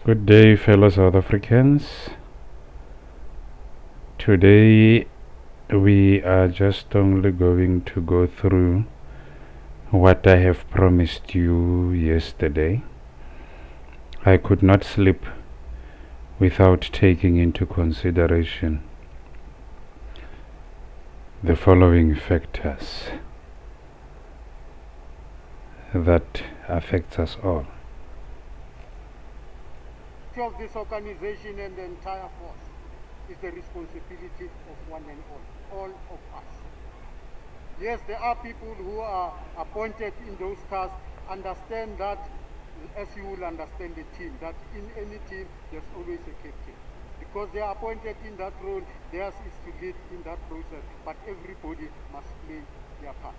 Good day, fellow South Africans. Today we are just only going to go through what I have promised you yesterday. I could not sleep without taking into consideration the following factors that affects us all. Of this organization and the entire force is the responsibility of one and all of us. Yes, there are people who are appointed in those tasks. Understand that, as you will understand the team, that in any team there's always a captain. Because they are appointed in that role, theirs is to lead in that process, but everybody must play their part.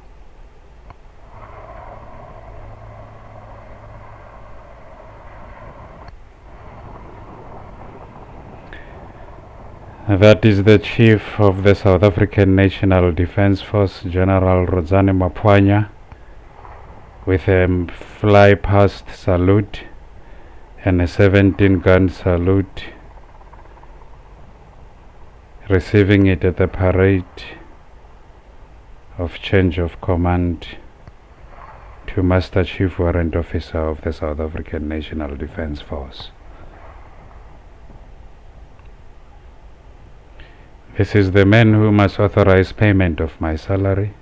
That is the Chief of the South African National Defence Force, General Maphwanya, with a fly-past salute and a 17-gun salute, receiving it at the parade of change of command to Master Chief Warrant Officer of the South African National Defence Force. This is the man who must authorize payment of my salary.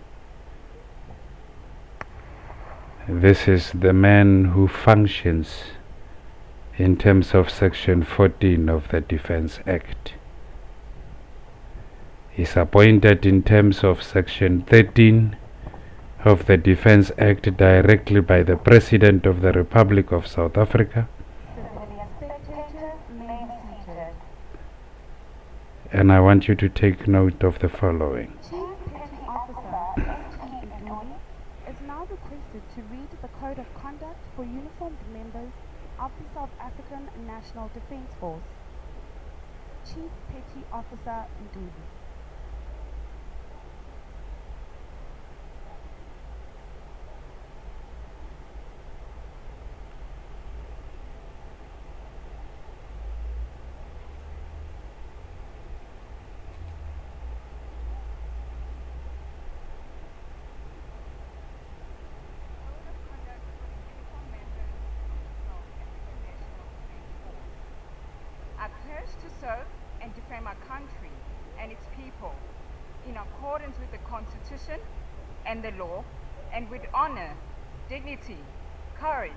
This is the man who functions in terms of Section 14 of the Defence Act. Is appointed in terms of Section 13 of the Defence Act directly by the President of the Republic of South Africa. And I want you to take note of the following. Chief Petty Officer S.T. Employee is now requested to read the Code of Conduct for uniformed members of the South African National Defence Force. Chief Petty Officer Nduli. I pledge to serve and defend my country and its people in accordance with the Constitution and the law, and with honor, dignity, courage,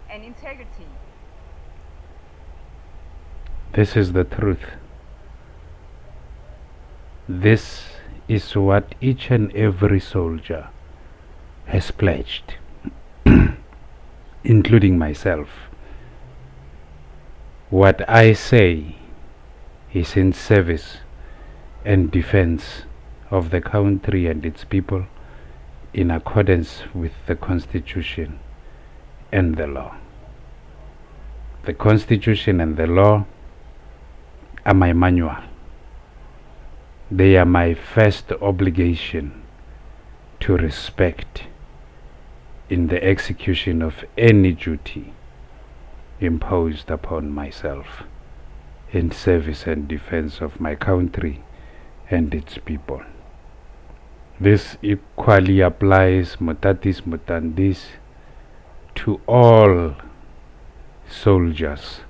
and integrity. This is the truth. This is what each and every soldier has pledged, including myself. What I say is in service and defense of the country and its people in accordance with the Constitution and the law. The Constitution and the law are my manual. They are my first obligation to respect in the execution of any duty imposed upon myself in service and defense of my country and its people. This equally applies, mutatis mutandis, to all soldiers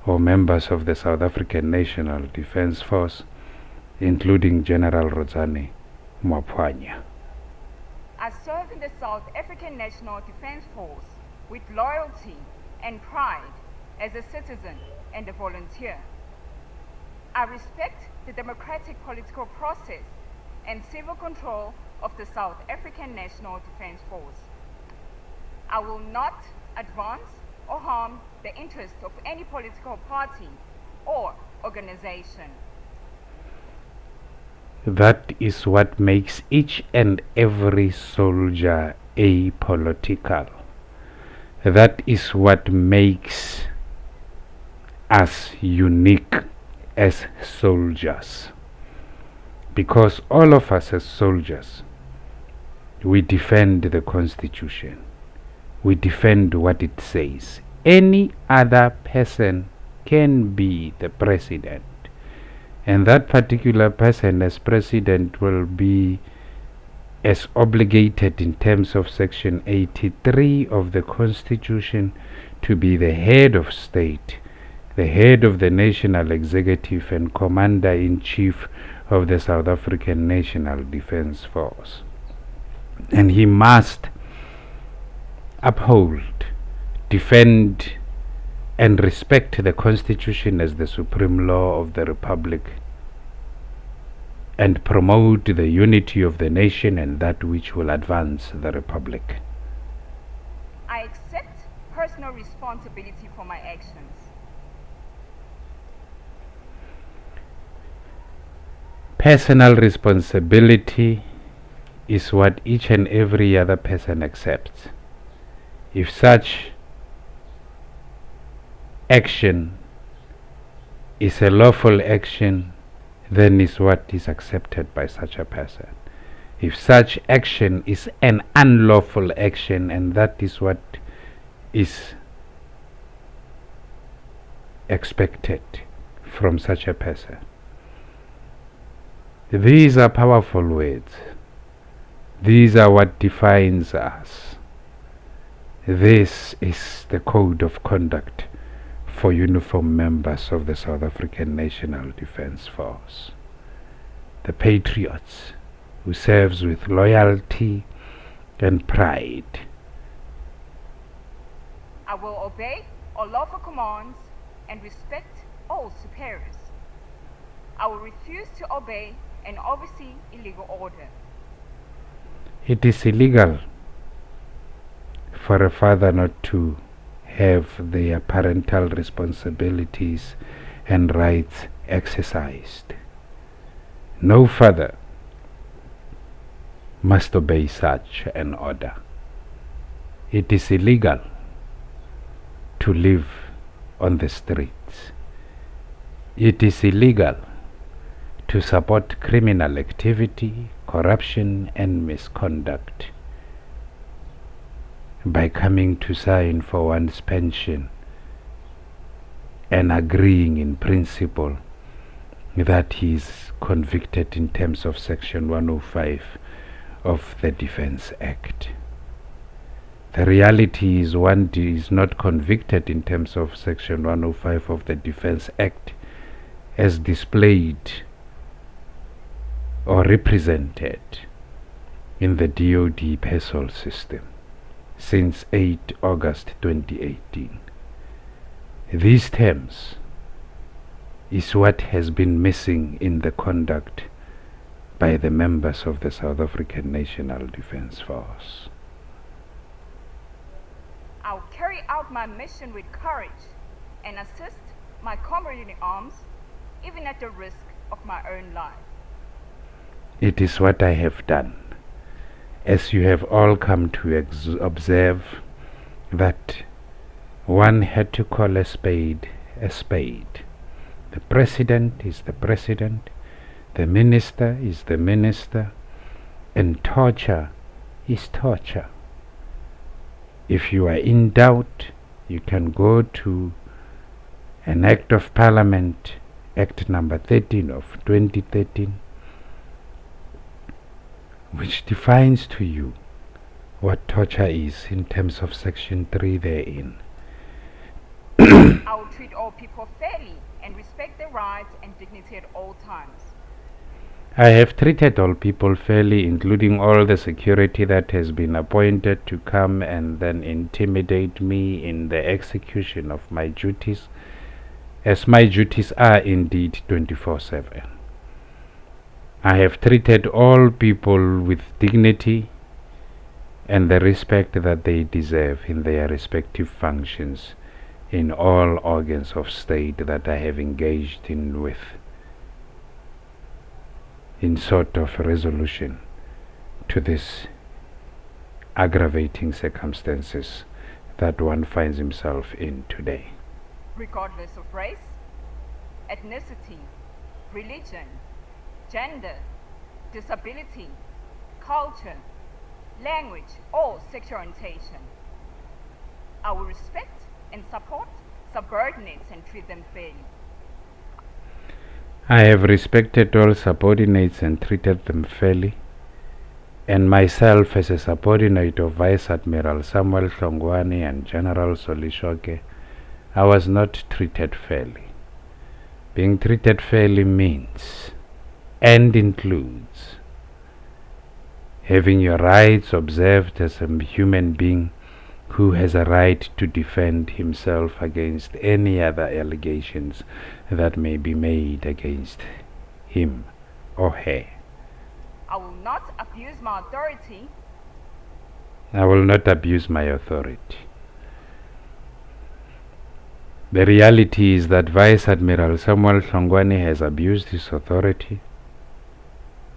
or members of the South African National Defence Force, including General Maphwanya. I serve in the South African National Defence Force with loyalty and pride as a citizen and a volunteer. I respect the democratic political process and civil control of the South African National Defence Force. I will not advance or harm the interests of any political party or organization. That is what makes each and every soldier apolitical. That is what makes us unique as soldiers. Because all of us as soldiers, we defend the Constitution. We defend what it says. Any other person can be the president. And that particular person as president will be as obligated in terms of Section 83 of the Constitution to be the head of state, the head of the national executive and commander-in-chief of the South African National Defence Force. And he must uphold, defend and respect the Constitution as the supreme law of the Republic, and promote the unity of the nation and that which will advance the Republic. I accept personal responsibility for my actions. Personal responsibility is what each and every other person accepts. If such action is a lawful action, then is what is accepted by such a person. If such action is an unlawful action, and that is what is expected from such a person. These are powerful words. These are what defines us. This is the code of conduct for uniformed members of the South African National Defence Force. The patriots who serves with loyalty and pride. I will obey all lawful commands and respect all superiors. I will refuse to obey and oversee illegal order. It is illegal for a father not to have their parental responsibilities and rights exercised. No father must obey such an order. It is illegal to live on the streets. It is illegal to support criminal activity, corruption and misconduct by coming to sign for one's pension and agreeing in principle that he is convicted in terms of Section 105 of the Defence Act. The reality is one is not convicted in terms of Section 105 of the Defence Act as displayed or represented in the DoD PESOL system since 8 August 2018. These terms is what has been missing in the conduct by the members of the South African National Defence Force. I'll carry out my mission with courage and assist my comrade in arms, even at the risk of my own life. It is what I have done. As you have all come to observe that one had to call a spade a spade. The president is the president, the minister is the minister, and torture is torture. If you are in doubt, you can go to an Act of Parliament, Act number 13 of 2013, which defines to you what torture is in terms of Section 3 therein. I will treat all people fairly and respect their rights and dignity at all times. I have treated all people fairly, including all the security that has been appointed to come and then intimidate me in the execution of my duties, as my duties are indeed 24/7. I have treated all people with dignity and the respect that they deserve in their respective functions in all organs of state that I have engaged in with, in sort of resolution to this aggravating circumstances that one finds himself in today. Regardless of race, ethnicity, religion, gender, disability, culture, language, or sexual orientation. I will respect and support subordinates and treat them fairly. I have respected all subordinates and treated them fairly, and myself as a subordinate of Vice Admiral Samuel Hlongwane and General Solishoke, I was not treated fairly. Being treated fairly means and includes having your rights observed as a human being who has a right to defend himself against any other allegations that may be made against him or her. I will not abuse my authority. I will not abuse my authority. The reality is that Vice Admiral Samuel Hlongwane has abused his authority.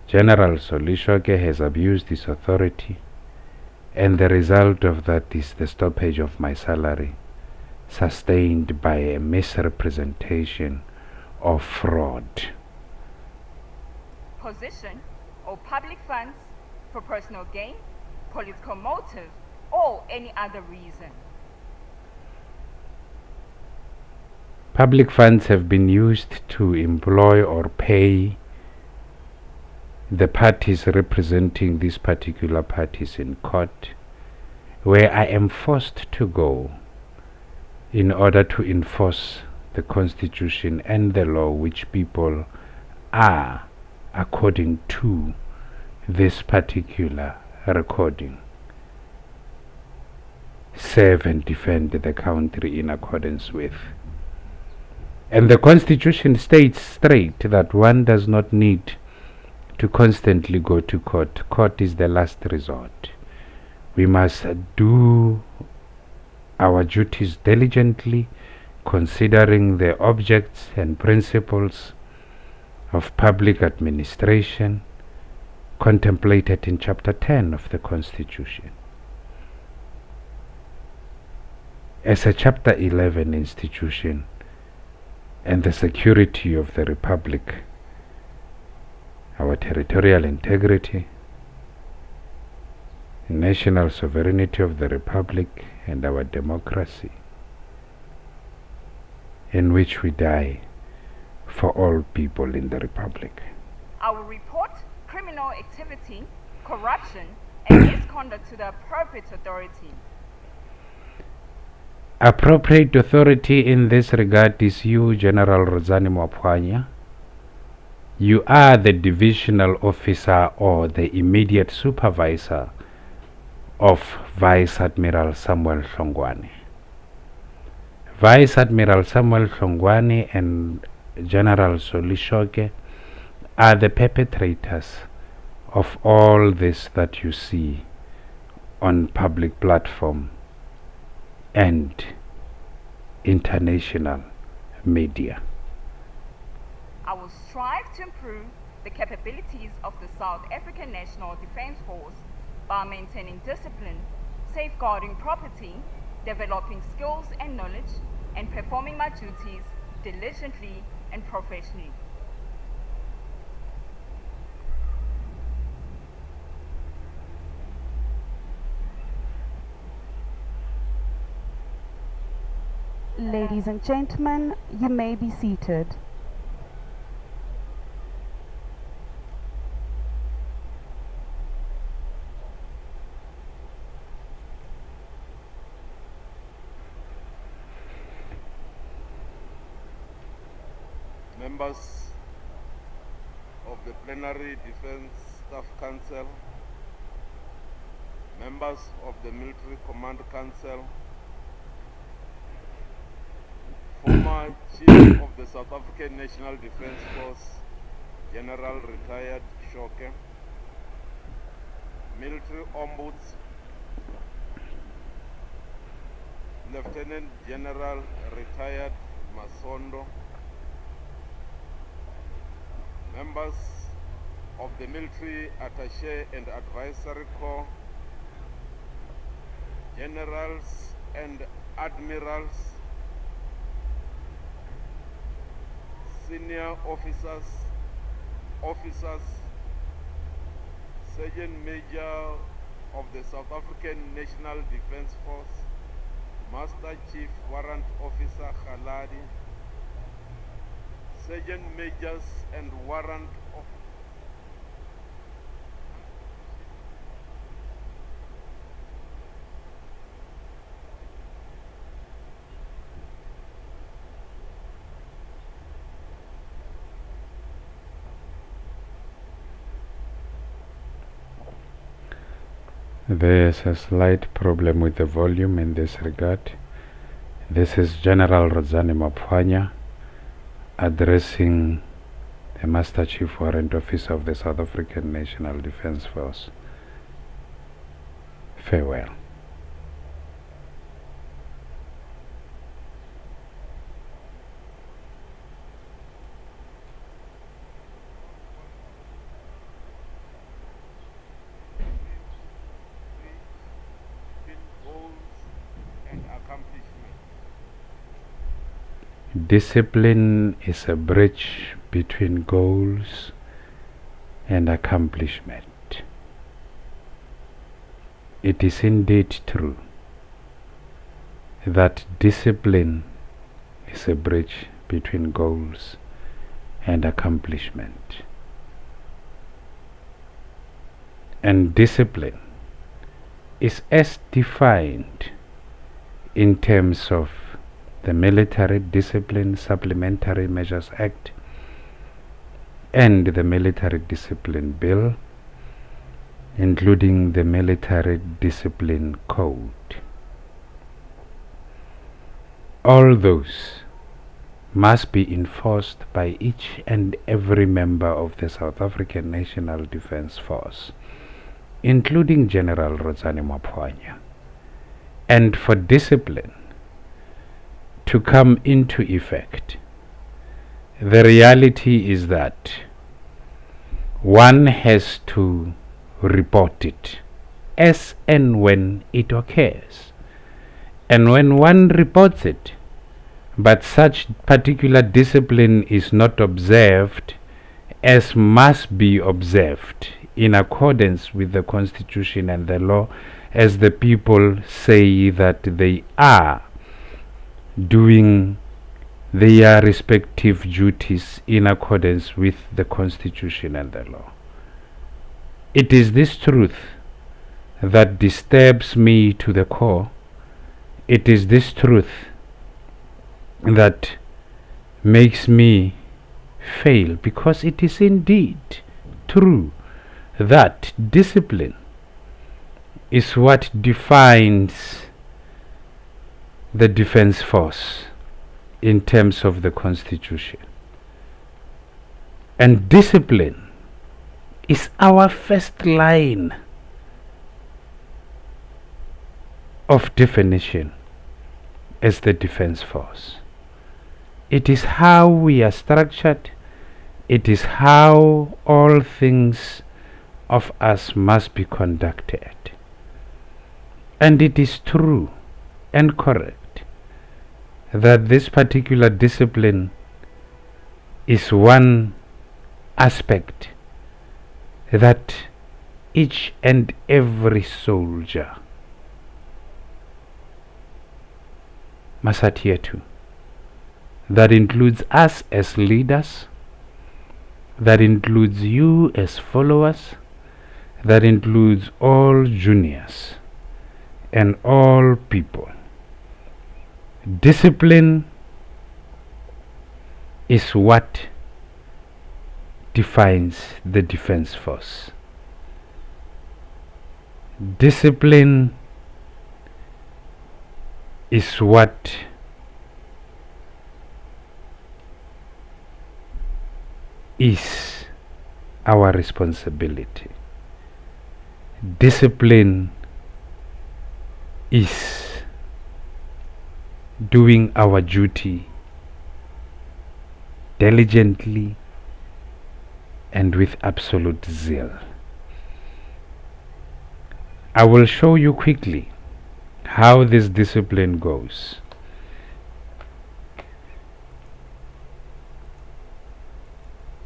General Solishoke has abused his authority, and the result of that is the stoppage of my salary, sustained by a misrepresentation of fraud. Position or public funds for personal gain, political motive, or any other reason. Public funds have been used to employ or pay the parties representing these particular parties in court, where I am forced to go in order to enforce the constitution and the law which people are, according to this particular recording, serve and defend the country in accordance with. And the constitution states straight that one does not need to constantly go to court. Court is the last resort. We must do our duties diligently, considering the objects and principles of public administration contemplated in Chapter 10 of the Constitution. As a Chapter 11 institution and the security of the Republic, our territorial integrity, national sovereignty of the Republic, and our democracy, in which we die for all people in the Republic. I will report criminal activity, corruption, and misconduct to the appropriate authority. Appropriate authority in this regard is you, General Rosani Maphwanya. You are the divisional officer or the immediate supervisor of Vice Admiral Samuel Hlongwane. Vice Admiral Samuel Hlongwane and General Solishoke are the perpetrators of all this that you see on public platform and international media. I will strive to improve the capabilities of the South African National Defence Force by maintaining discipline, safeguarding property, developing skills and knowledge, and performing my duties diligently and professionally. Ladies and gentlemen, you may be seated. Members of the Plenary Defense Staff Council, members of the Military Command Council, former Chief of the South African National Defence Force, General Retired Shoke, Military Ombuds, Lieutenant General Retired Masondo, members of the Military Attaché and Advisory Corps, generals and admirals, senior officers, Sergeant Major of the South African National Defence Force, Master Chief Warrant Officer Khaladi, Sergeant Majors and Warrant Officers. There's a slight problem with the volume in this regard. This is General Rodzani Maphwanya addressing the Master Chief Warrant Officer of the South African National Defence Force. Farewell. Discipline is a bridge between goals and accomplishment. It is indeed true that discipline is a bridge between goals and accomplishment. And discipline is as defined in terms of the Military Discipline Supplementary Measures Act and the Military Discipline Bill, including the Military Discipline Code. All those must be enforced by each and every member of the South African National Defence Force, including General Rodzani Maphwanya. And for discipline to come into effect, the reality is that one has to report it as and when it occurs. And when one reports it, but such particular discipline is not observed as must be observed in accordance with the Constitution and the law, as the people say that they are doing their respective duties in accordance with the Constitution and the law. It is this truth that disturbs me to the core. It is this truth that makes me fail, because it is indeed true that discipline is what defines the Defence Force in terms of the Constitution. And discipline is our first line of definition as the Defence Force. It is how we are structured. It is how all things of us must be conducted. And it is true and correct that this particular discipline is one aspect that each and every soldier must adhere to. That includes us as leaders, that includes you as followers, that includes all juniors and all people. Discipline is what defines the Defence Force. Discipline is what is our responsibility. Discipline is doing our duty diligently and with absolute zeal. I will show you quickly how this discipline goes.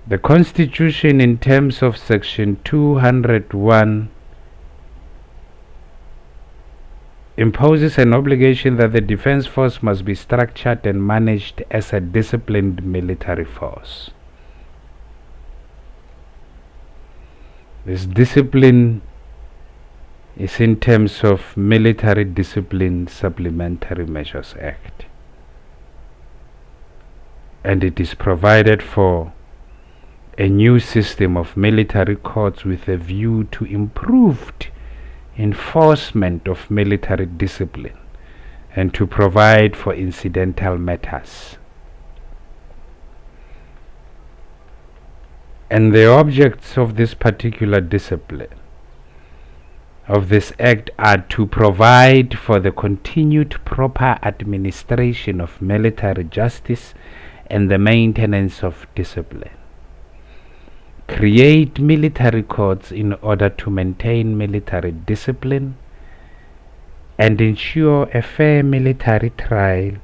The Constitution, in terms of Section 201 imposes an obligation that the defense force must be structured and managed as a disciplined military force. This discipline is in terms of Military Discipline Supplementary Measures Act, and it is provided for a new system of military courts with a view to improved enforcement of military discipline and to provide for incidental matters. And the objects of this particular discipline of this act are to provide for the continued proper administration of military justice and the maintenance of discipline. Create military courts in order to maintain military discipline and ensure a fair military trial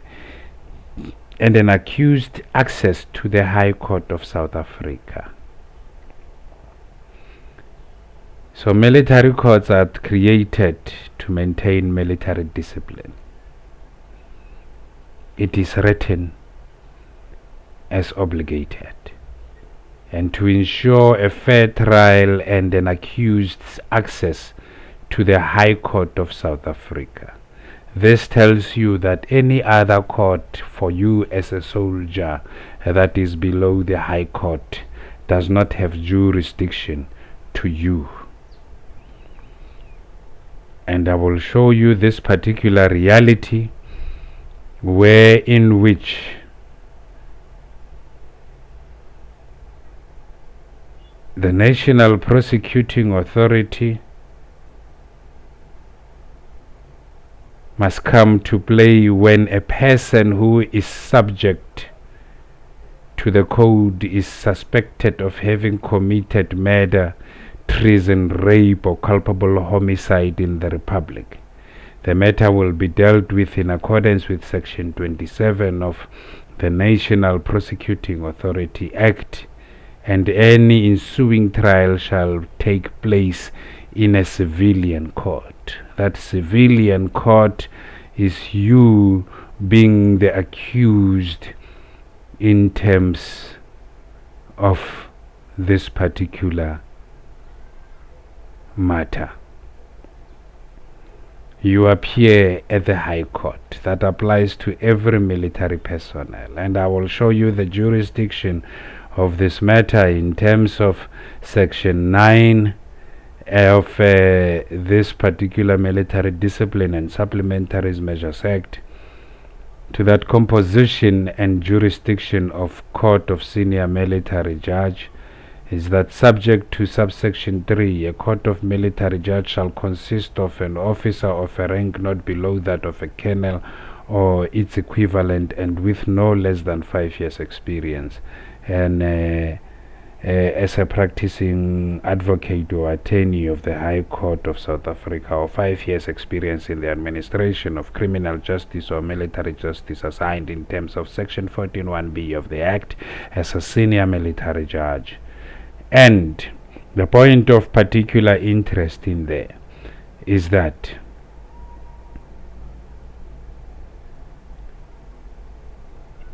and an accused access to the High Court of South Africa. So military courts are created to maintain military discipline. It is written as obligated, and to ensure a fair trial and an accused's access to the High Court of South Africa. This tells you that any other court for you as a soldier that is below the High Court does not have jurisdiction to you. And I will show you this particular reality in which the National Prosecuting Authority must come to play when a person who is subject to the code is suspected of having committed murder, treason, rape, or culpable homicide in the Republic. The matter will be dealt with in accordance with Section 27 of the National Prosecuting Authority Act, and any ensuing trial shall take place in a civilian court. That civilian court is you being the accused in terms of this particular matter. You appear at the High Court. That applies to every military personnel, and I will show you the jurisdiction of this matter in terms of Section 9 of this particular Military Discipline and Supplementary Measures Act, to that composition and jurisdiction of Court of Senior Military Judge, is that subject to subsection 3, a court of military judge shall consist of an officer of a rank not below that of a colonel or its equivalent, and with no less than 5 years experience. And as a practicing advocate or attorney of the High Court of South Africa, or 5 years experience in the administration of criminal justice or military justice assigned in terms of Section 14(1)(b) of the Act as a senior military judge. And the point of particular interest in there is that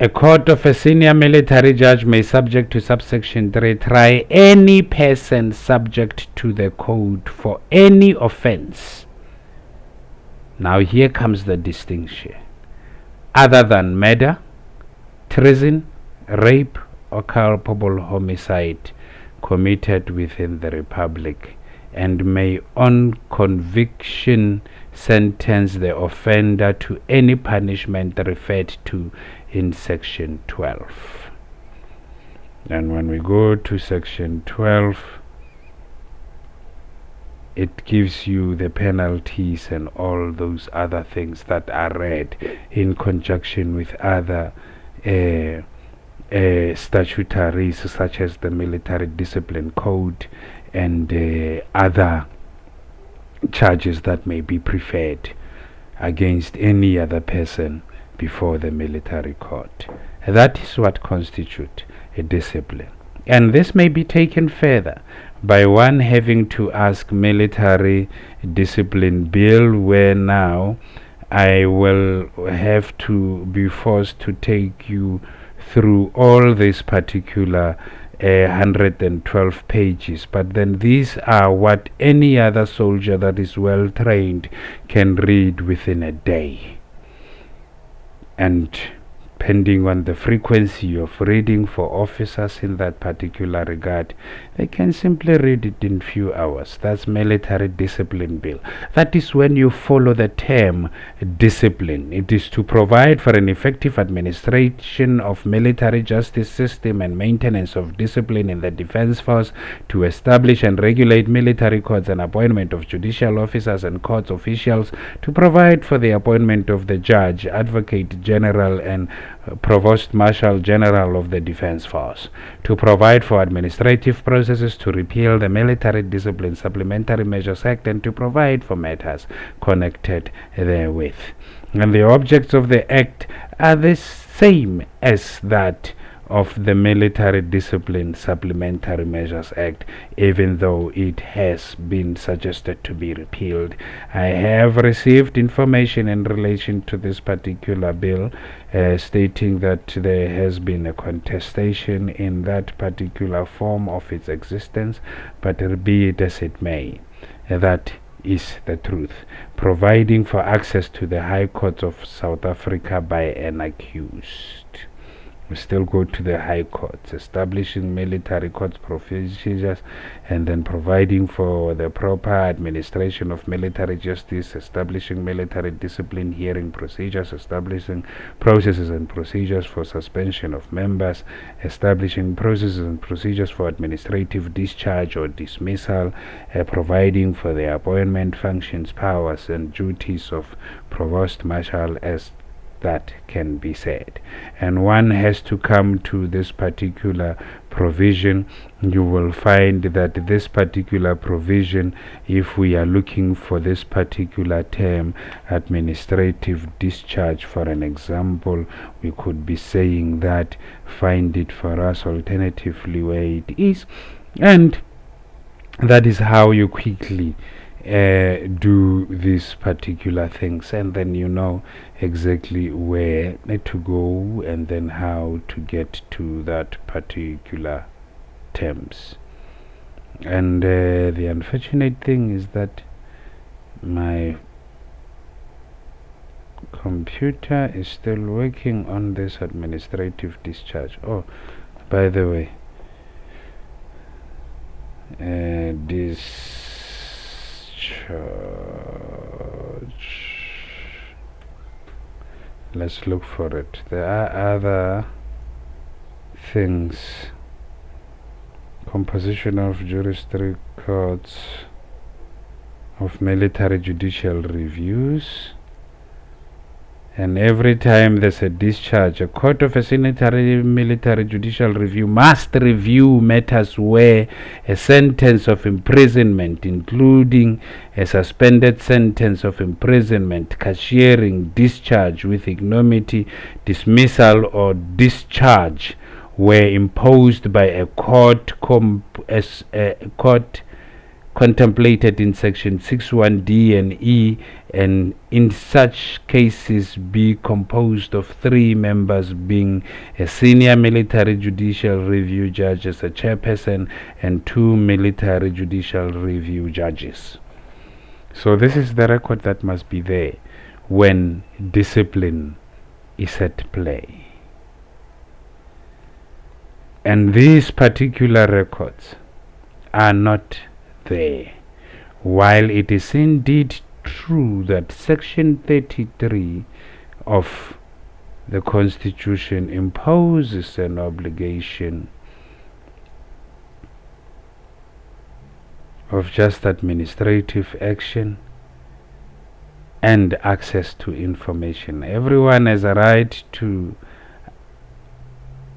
a court of a senior military judge may, subject to subsection 3, try any person subject to the code for any offense. Now here comes the distinction. Other than murder, treason, rape, or culpable homicide committed within the Republic, and may on conviction sentence the offender to any punishment referred to in Section 12. And when we go to Section 12, it gives you the penalties and all those other things that are read in conjunction with other statutaries such as the Military Discipline Code and other charges that may be preferred against any other person before the military court. That is what constitutes a discipline. And this may be taken further by one having to ask military discipline bill, where now I will have to be forced to take you through all these particular 112 pages. But then these are what any other soldier that is well trained can read within a day. And depending on the frequency of reading for officers in that particular regard, they can simply read it in few hours. That's military discipline bill. That is when you follow the term discipline. It is to provide for an effective administration of military justice system and maintenance of discipline in the defense force, to establish and regulate military courts and appointment of judicial officers and courts officials, to provide for the appointment of the judge, advocate general, and Provost Marshal General of the Defense Force, to provide for administrative processes, to repeal the Military Discipline Supplementary Measures Act, and to provide for matters connected therewith. And the objects of the Act are the same as that of the Military Discipline Supplementary Measures Act, even though it has been suggested to be repealed. I have received information in relation to this particular bill stating that there has been a contestation in that particular form of its existence, but be it as it may, that is the truth. Providing for access to the High Court of South Africa by an accused. We still go to the High Courts, establishing military courts procedures, and then providing for the proper administration of military justice, establishing military discipline hearing procedures, establishing processes and procedures for suspension of members, establishing processes and procedures for administrative discharge or dismissal, providing for the appointment, functions, powers, and duties of Provost Marshal as that can be said. And one has to come to this particular provision. You will find that this particular provision, if we are looking for this particular term, administrative discharge, for an example, we could be saying that, find it for us alternatively where it is, and that is how you quickly do these particular things, and then you know exactly where to go and then how to get to that particular terms. And the unfortunate thing is that my computer is still working on this administrative discharge. Oh, by the way, discharge, let's look for it. There are other things: composition of jurisdiction courts, of military judicial reviews. And every time there's a discharge, a court of a sanitary military judicial review must review matters where a sentence of imprisonment, including a suspended sentence of imprisonment, cashiering, discharge with ignominy, dismissal, or discharge were imposed by a court contemplated in section 61D and E, and in such cases be composed of 3 members, being a senior military judicial review judge as a chairperson and 2 military judicial review judges. So this is the record that must be there when discipline is at play. And these particular records are not there, while it is indeed true that section 33 of the Constitution imposes an obligation of just administrative action and access to information. Everyone has a right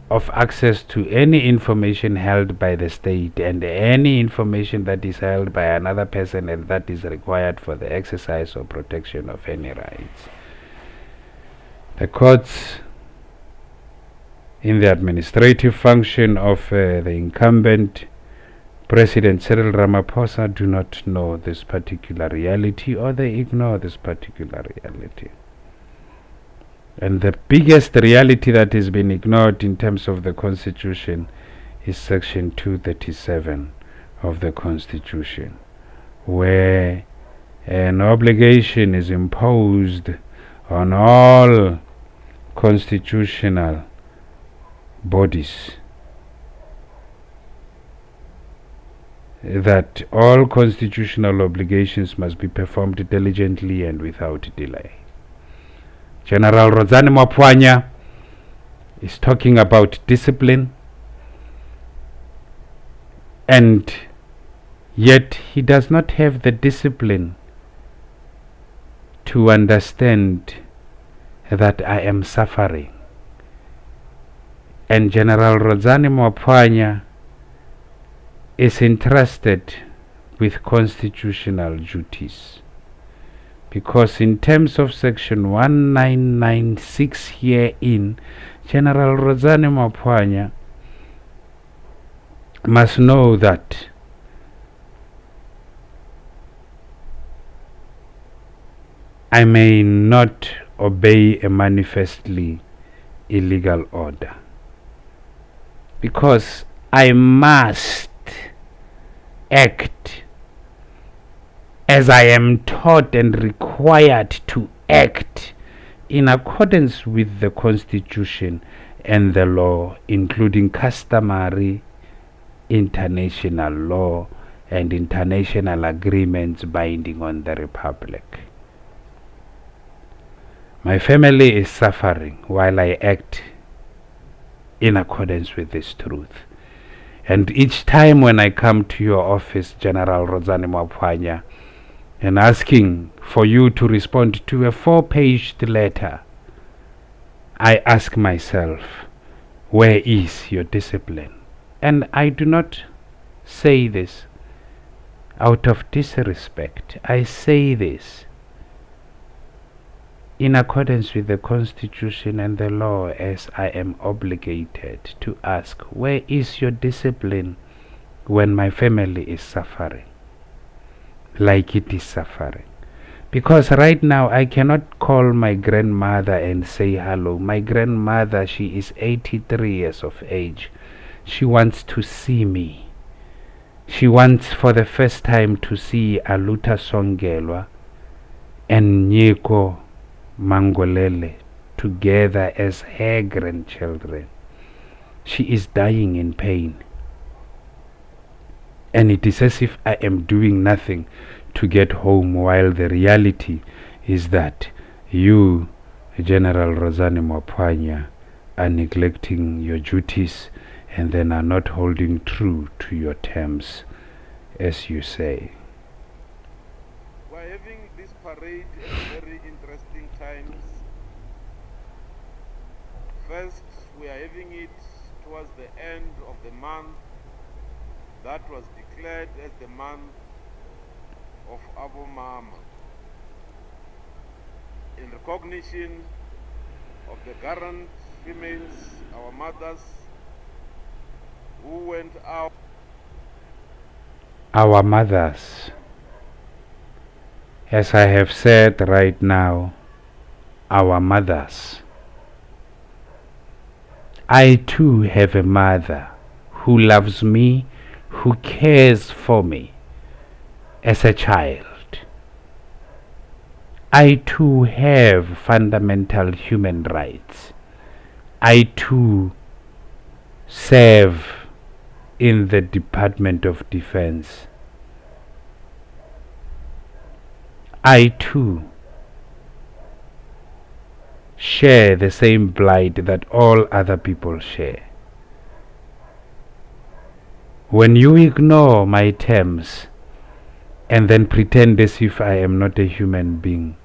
of access to any information held by the state, and any information that is held by another person and that is required for the exercise or protection of any rights. The courts, in the administrative function of the incumbent President Cyril Ramaphosa do not know this particular reality, or they ignore this particular reality. And the biggest reality that has been ignored in terms of the Constitution is Section 237 of the Constitution, where an obligation is imposed on all constitutional bodies, that all constitutional obligations must be performed diligently and without delay. General Maphwanya is talking about discipline, and yet he does not have the discipline to understand that I am suffering. And General Maphwanya is entrusted with constitutional duties, because in terms of Section 1996 herein, General Maphwanya must know that I may not obey a manifestly illegal order, because I must act as I am taught and required to act in accordance with the Constitution and the law, including customary international law and international agreements binding on the Republic. My family is suffering while I act in accordance with this truth. And each time when I come to your office, General Maphwanya, and asking for you to respond to a 4-page letter, I ask myself, where is your discipline? And I do not say this out of disrespect. I say this in accordance with the Constitution and the law, as I am obligated to ask, where is your discipline when my family is suffering like it is suffering? Because right now I cannot call my grandmother and say hello. My grandmother, she is 83 years of age. She wants to see me. She wants for the first time to see Aluta Songelwa and Nyeko Mangolele together as her grandchildren. She is dying in pain, and it is as if I am doing nothing to get home, while the reality is that you, General Maphwanya, are neglecting your duties and then are not holding true to your terms, as you say. We're having this parade at very interesting times. First, we are having it towards the end of the month that was declared as the month of Abu Mama, in recognition of the garrant females, our mothers, who went out. Our mothers, as I have said right now, our mothers. I too have a mother who loves me, who cares for me as a child. I too have fundamental human rights. I too serve in the Department of Defense. I too share the same blight that all other people share. When you ignore my terms and then pretend as if I am not a human being,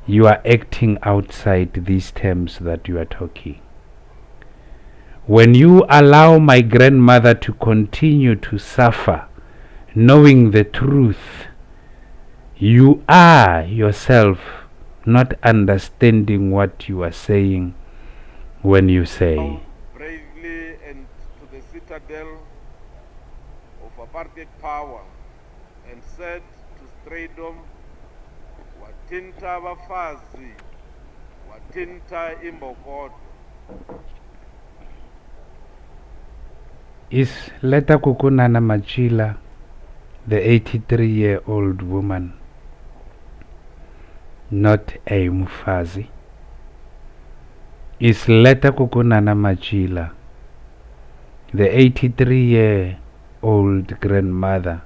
you are acting outside these terms that you are talking. When you allow my grandmother to continue to suffer, knowing the truth, you are yourself not understanding what you are saying when you say, Bravely and to the citadel of apartheid power and said to Straydom, "Watinta bafazi, watinta imbokodo." Is Leta Kukunana Machila, the 83-year-old woman, not a Mufazi? Is Leta Kukunana Machila, the 83-year-old grandmother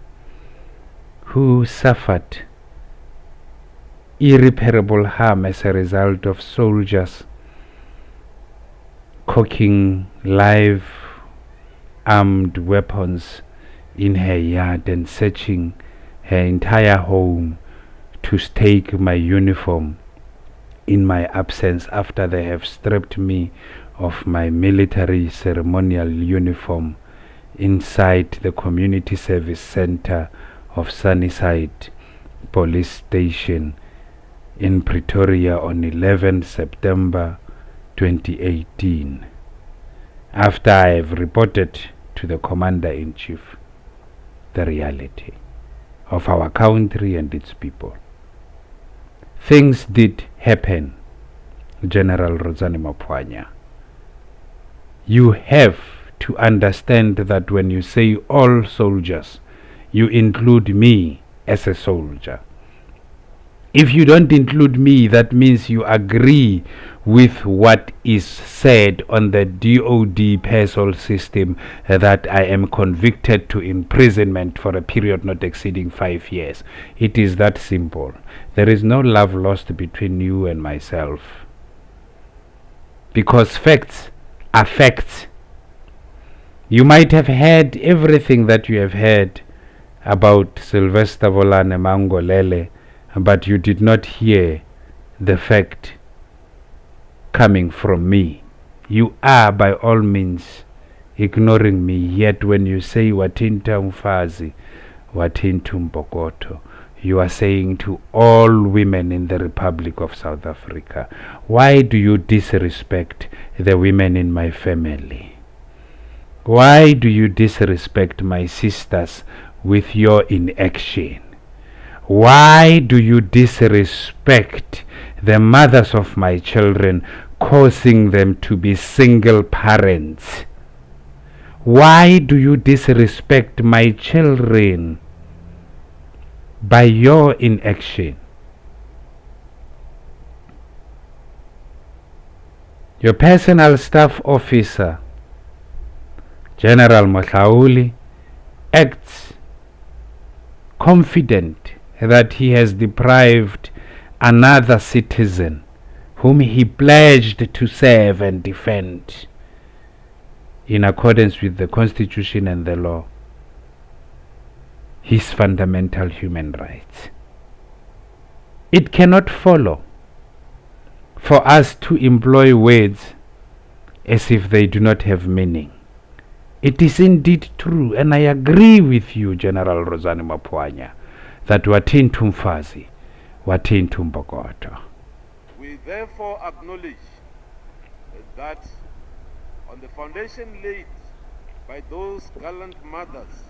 who suffered irreparable harm as a result of soldiers cocking live armed weapons in her yard and searching her entire home to stake my uniform in my absence after they have stripped me of my military ceremonial uniform inside the community service center of Sunnyside Police Station in Pretoria on 11 September 2018, after I have reported to the Commander-in-Chief the reality of our country and its people. Things did happen, General Rosani Maphwanya. You have to understand that when you say all soldiers, you include me as a soldier. If you don't include me, that means you agree with what is said on the DOD PESOL system, that I am convicted to imprisonment for a period not exceeding 5 years. It is that simple. There is no love lost between you and myself, because facts are facts. You might have heard everything that you have heard about Sylvester Volane Mangolele, but you did not hear the fact coming from me. You are by all means ignoring me, yet when you say watinta umfazi, watintu mbokoto, you are saying to all women in the Republic of South Africa, why do you disrespect the women in my family? Why do you disrespect my sisters with your inaction? Why do you disrespect the mothers of my children, causing them to be single parents? Why do you disrespect my children by your inaction? Your personal staff officer, General Mohlauli, acts confident that he has deprived another citizen whom he pledged to serve and defend in accordance with the Constitution and the law, his fundamental human rights. It cannot follow for us to employ words as if they do not have meaning. It is indeed true, and I agree with you, General Rosani Maphwanya, that watintu mfazi, watintu mbokoto. We therefore acknowledge that on the foundation laid by those gallant mothers,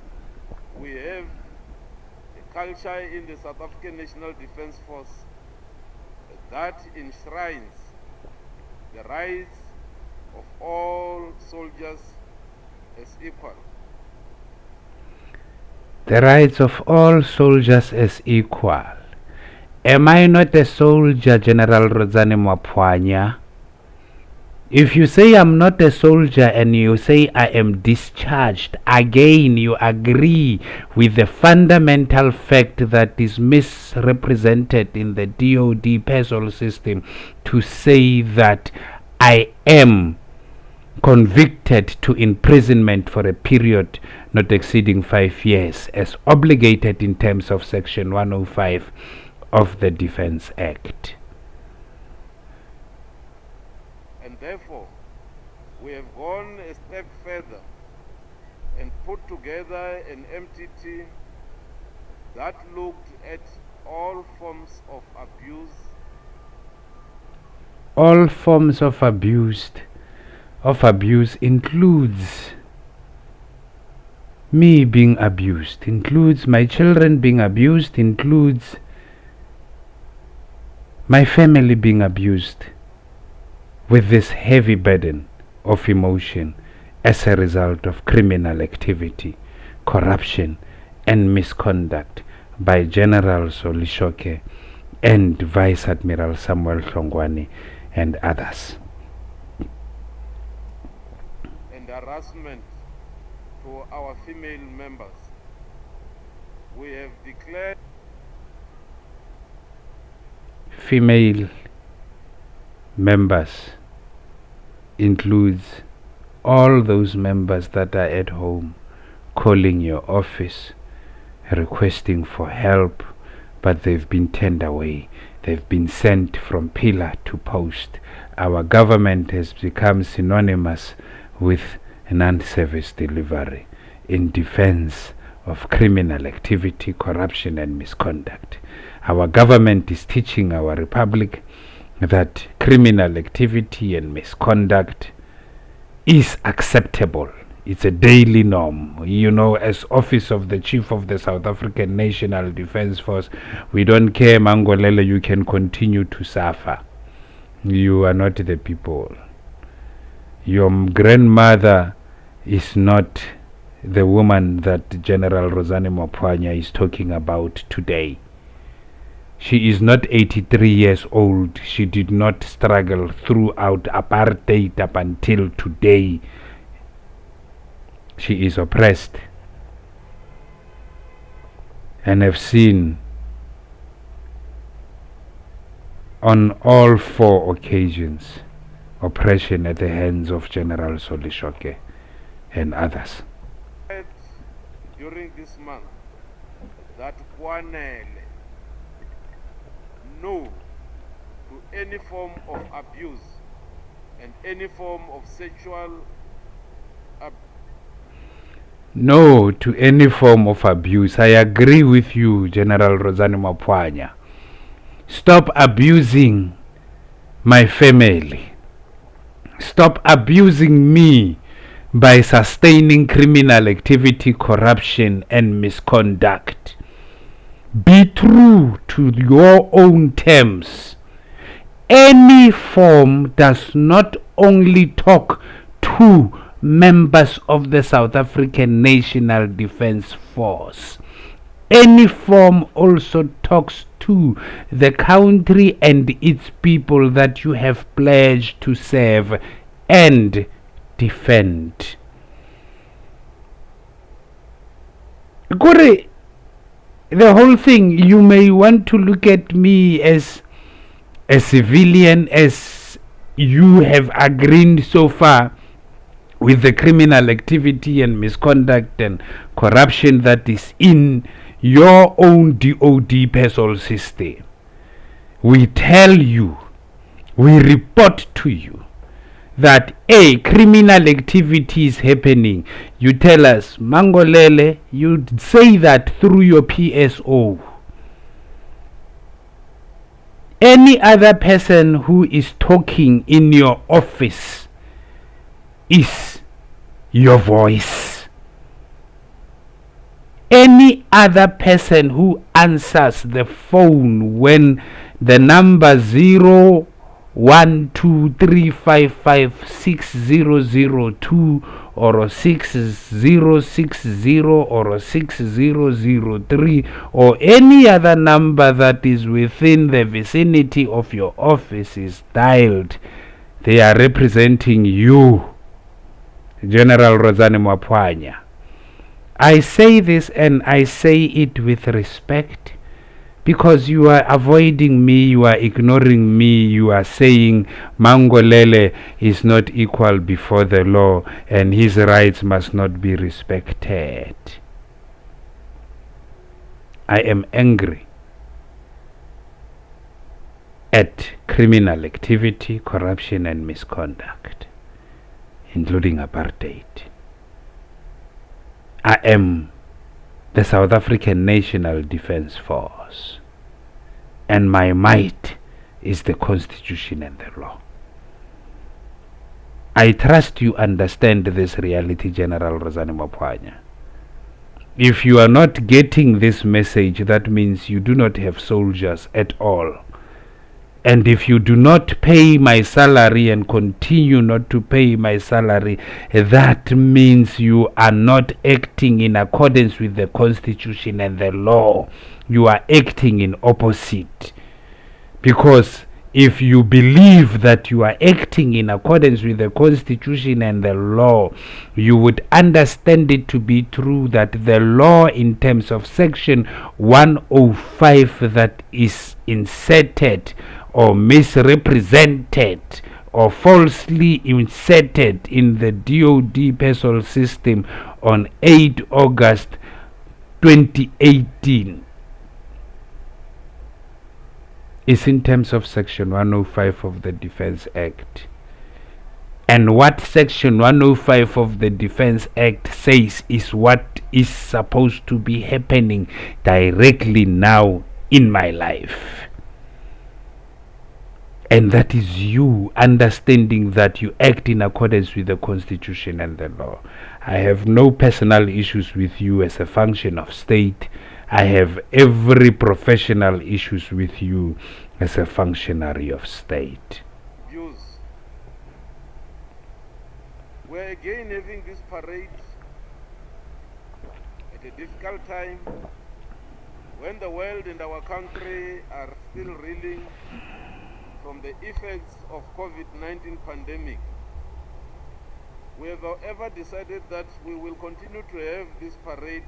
we have a culture in the South African National Defence Force that enshrines the rights of all soldiers as equal. The rights of all soldiers as equal. Am I not a soldier, General Rosani Maphwanya? If you say I'm not a soldier and you say I am discharged, again you agree with the fundamental fact that is misrepresented in the DOD PESOL system to say that I am convicted to imprisonment for a period not exceeding 5 years, as obligated in terms of Section 105 of the Defence Act. And therefore, we have gone a step further and put together an MTT that looked at all forms of abuse. All forms of abuse includes me being abused, includes my children being abused, includes my family being abused with this heavy burden of emotion as a result of criminal activity, corruption and misconduct by General Solishoke and Vice Admiral Samuel Hlongwane and others. And harassment to our female members. We have declared female members includes all those members that are at home calling your office requesting for help, but they've been turned away. They've been sent from pillar to post. Our government has become synonymous with non-service delivery in defense of criminal activity, corruption and misconduct. Our government is teaching our republic that criminal activity and misconduct is acceptable. It's a daily norm. You know, as Office of the Chief of the South African National Defence Force, we don't care, Mangolele, you can continue to suffer. You are not the people. Your grandmother is not the woman that General Rosane Maphwanya is talking about today. She is not 83 years old. She did not struggle throughout apartheid up until today. She is oppressed, and have seen on all 4 occasions oppression at the hands of General Solishoke and others. during this month that Kwanele no to any form of abuse and any form of sexual No to any form of abuse. I agree with you, General Rosane Maphwanya. Stop abusing my family. Stop abusing me by sustaining criminal activity, corruption and misconduct. Be true to your own terms. Any form does not only talk to members of the South African National Defence Force. Any form also talks to the country and its people that you have pledged to serve and defend. Gore, the whole thing, you may want to look at me as a civilian, as you have agreed so far with the criminal activity and misconduct and corruption that is in your own DOD personal system. We tell you, we report to you that a criminal activity is happening. You tell us, Mangolele, you say that through your PSO. Any other person who is talking in your office is your voice. Any other person who answers the phone when the number 0123556002 or 6060 or 6003 or any other number that is within the vicinity of your office is dialed, they are representing you, General Rosane Maphwanya. I say this and I say it with respect because you are avoiding me, you are ignoring me, you are saying Mangolele is not equal before the law and his rights must not be respected. I am angry at criminal activity, corruption and misconduct, including apartheid. I am the South African National Defence Force, and my might is the Constitution and the law. I trust you understand this reality, General Rosane Maphwanya. If you are not getting this message, that means you do not have soldiers at all. And if you do not pay my salary and continue not to pay my salary, that means you are not acting in accordance with the Constitution and the law. You are acting in opposite. Because if you believe that you are acting in accordance with the Constitution and the law, you would understand it to be true that the law in terms of section 105 that is inserted or misrepresented or falsely inserted in the DOD personal system on 8 August 2018 is in terms of section 105 of the Defense Act. And what section 105 of the Defense Act says is what is supposed to be happening directly now in my life. And that is you understanding that you act in accordance with the Constitution and the law. I have no personal issues with you as a function of state. I have every professional issues with you as a functionary of state. Views. We're again having this parade at a difficult time when the world and our country are still reeling from the effects of COVID-19 pandemic. We have, however, decided that we will continue to have this parade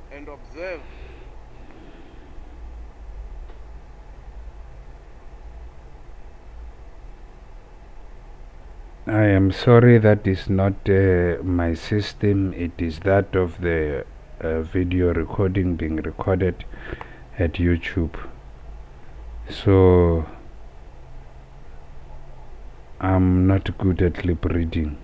and observe I am sorry, that is not my system. It is that of the video recording being recorded at YouTube. So I'm not good at lip reading.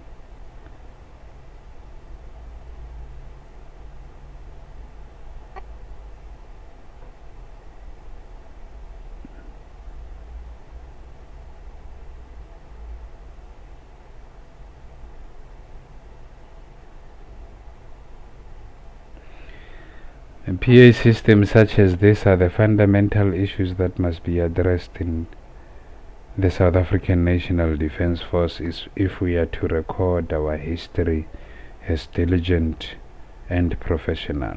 PA systems such as this are the fundamental issues that must be addressed in the South African National Defence Force if we are to record our history as diligent and professional.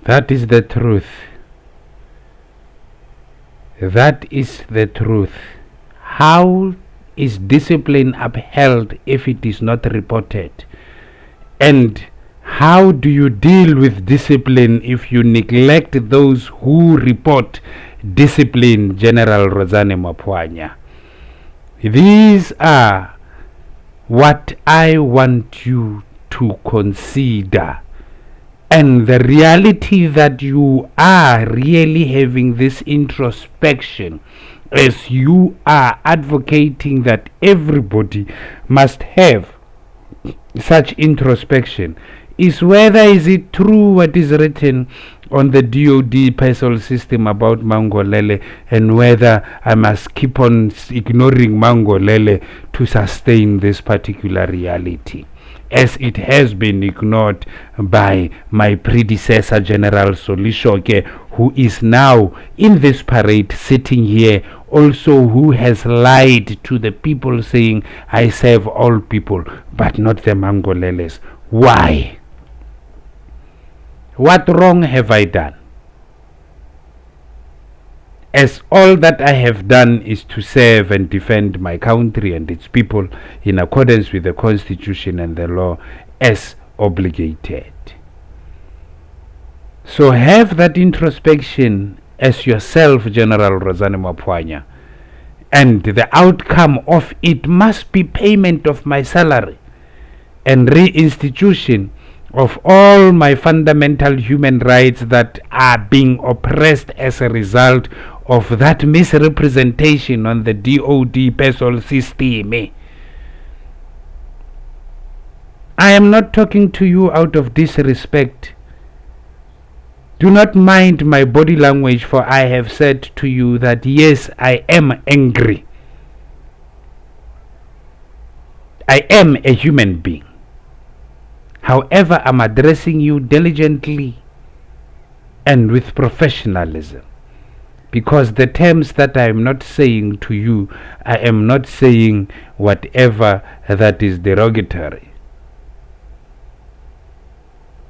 That is the truth. That is the truth. How is discipline upheld if it is not reported? And how do you deal with discipline if you neglect those who report discipline, General Rosane Maphwanya? These are what I want you to consider. And the reality that you are really having this introspection as you are advocating that everybody must have such introspection is whether is it true what is written on the DOD parcel system about Mangolele, and whether I must keep on ignoring Mangolele to sustain this particular reality, as it has been ignored by my predecessor, General Solishoke, who is now in this parade sitting here, also who has lied to the people saying, I serve all people, but not the Mangoleles. Why? What wrong have I done? As all that I have done is to serve and defend my country and its people in accordance with the Constitution and the law as obligated. So have that introspection as yourself, General Rosane Maphwanya, and the outcome of it must be payment of my salary and reinstitution of all my fundamental human rights that are being oppressed as a result of that misrepresentation on the DOD parcel system. I am not talking to you out of disrespect. Do not mind my body language, for I have said to you that yes, I am angry. I am a human being. However, I'm addressing you diligently and with professionalism, because the terms that I am not saying to you, I am not saying whatever that is derogatory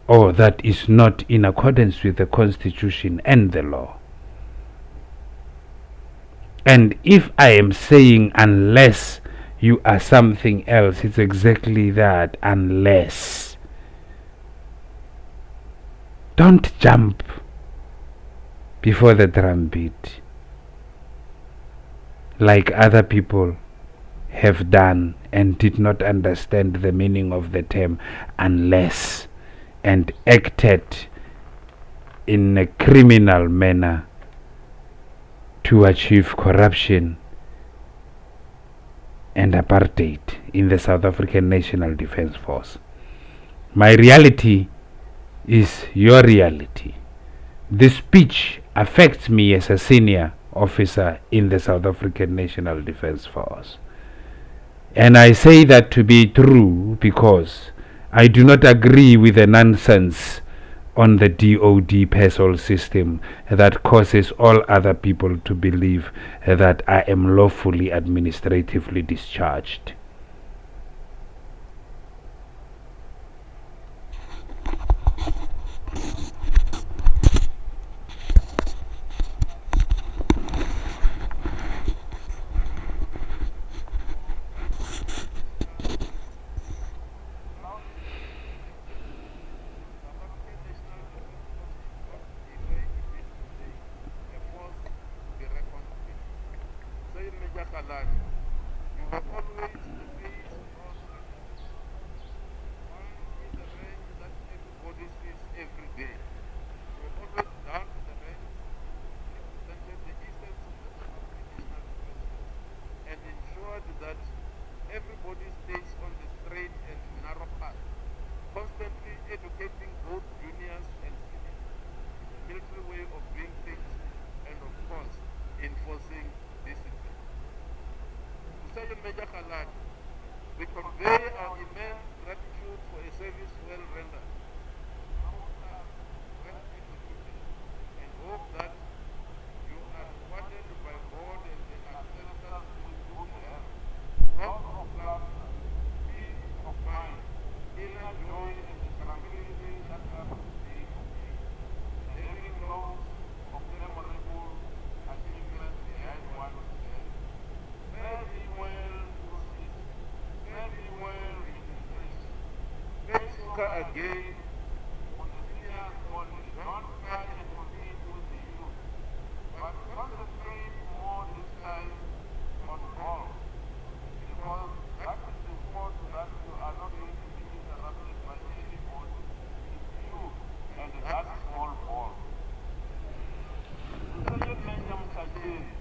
or that is not in accordance with the Constitution and the law. And if I am saying unless you are something else, it's exactly that, unless. Don't jump before the drumbeat like other people have done and did not understand the meaning of the term unless and acted in a criminal manner to achieve corruption and apartheid in the South African National Defence Force. My reality is your reality. This speech affects me as a senior officer in the South African National Defence Force. And I say that to be true because I do not agree with the nonsense on the DOD parcel system that causes all other people to believe that I am lawfully administratively discharged. You have always the face of one in the range that everybody sees every day. You have always done the range, represented the essence of the South African National Defence Force, and ensured that everybody stays on the straight and narrow path, constantly educating both juniors and seniors in the military way of doing things, and of course, enforcing discipline. Sergeant Major Khalad, we convey our immense gratitude for a service well rendered, well executed, and hope that you are rewarded by God and the ancestors with good health, health of laughter, peace of mind, inner joy, and the tranquility that comes with being obeyed. Every close of memorable achievements behind one's head. Fare thee well, Lucis. Fare thee well, Mrs. Let's look again on the seniors only. Don't try and compete with the youth, but concentrate more this time on golf, because that is the sport that you are not going to be interrupted by anybody. It's you and that small ball. Sergeant Major Mkajeni,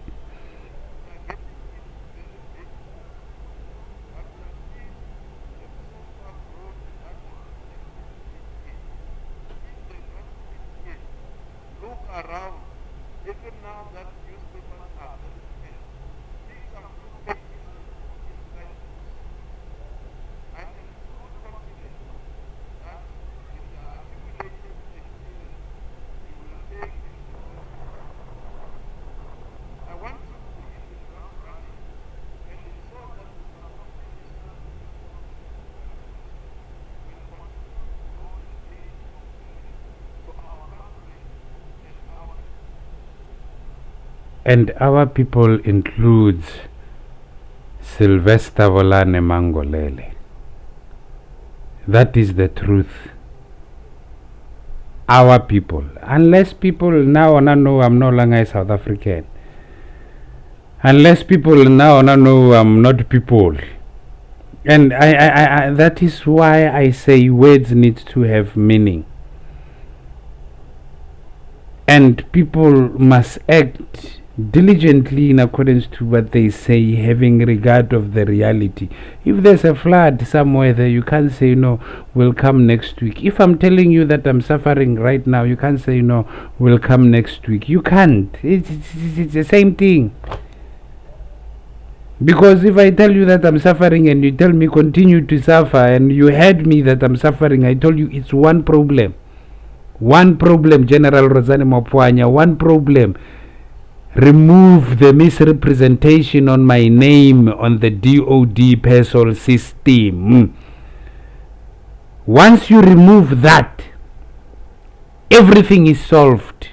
And our people includes Sylvester Volane Mangolele. That is the truth. Our people. Unless people now know I'm no longer a South African. Unless people now know I'm not people. And I that is why I say words need to have meaning. And people must act diligently in accordance to what they say, having regard of the reality. If there's a flood somewhere there, you can't say no, we'll come next week. If I'm telling you that I'm suffering right now, you can't say no, we'll come next week. You can't. It's the same thing. Because if I tell you that I'm suffering and you tell me continue to suffer, and you heard me that I'm suffering, I told you it's one problem. One problem, General Maphwanya, one problem. Remove the misrepresentation on my name on the DOD PESOL system. Once you remove that, everything is solved.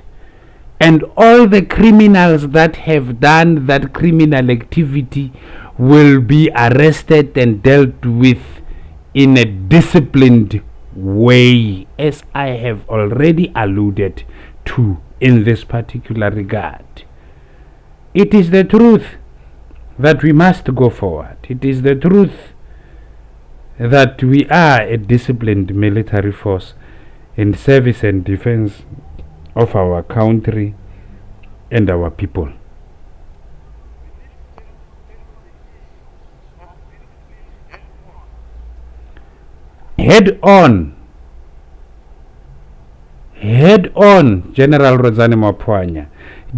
And all the criminals that have done that criminal activity will be arrested and dealt with in a disciplined way, as I have already alluded to in this particular regard. It is the truth that we must go forward. It is the truth that we are a disciplined military force in service and defense of our country and our people. Head on, General Maphwanya.